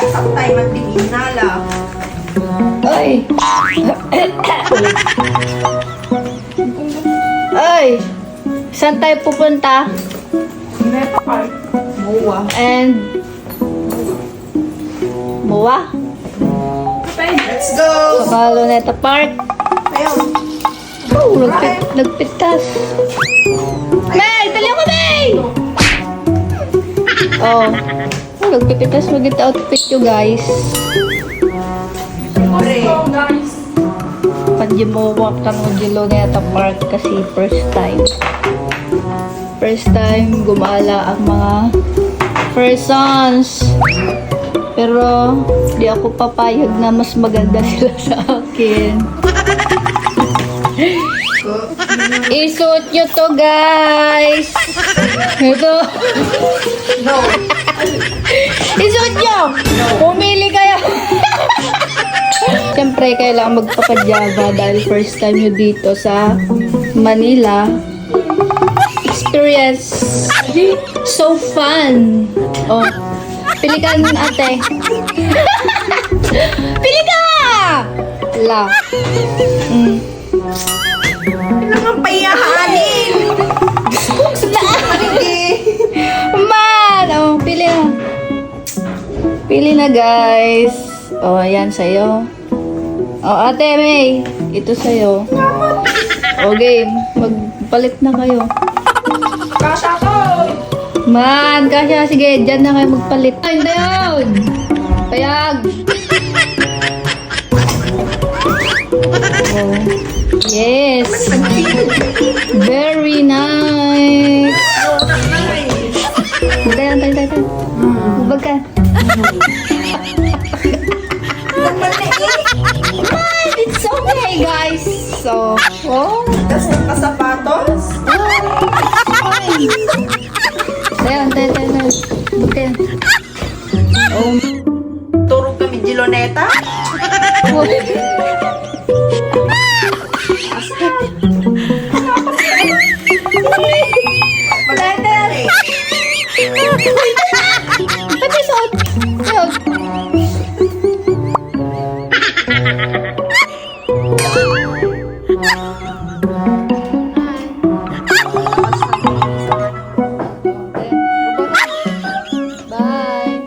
Saan tayo magtingin nala? Ay! Ay! Saan tayo pupunta? Meta Park. Buwa. And... Buwa? Let's go! Sa Luneta Park. Ayun. Oh, nagpitas. May! Tali ako, May! Oh. Nagpipitas mo gita outfit nyo, guys. Pre. Pagjimuwak ka ng Luneta Park kasi first time. First time gumala ang mga persons. Pero di ako papayag na mas maganda sila sa akin. Isuot nyo to, guys. Ito. No. Isuot nyo. Pumili kayo. Siyempre, kailangan magpapadyaba dahil first time nyo dito sa Manila. Experience. So fun. Oh. Pili ka nun, ate. Pili ka! La. Kailangan payahanin. Man! Oh, pili na. Pili na, guys. Oh, ayan sa'yo. Oh, ate May. Ito sa'yo. Oh, game. Magpalit na kayo. Kasha ko. Man, kasya. Sige, dyan na kayo magpalit. Ay, na yun! Payag! Oh. Yes! Very nice! Tayo. Bubag ka. Man, it's okay, guys. So, oh. Tapos nakasapatos. Tayo. Bubag ka. Oh. Turog kami di Luneta. Pati suot. Suot. Bye.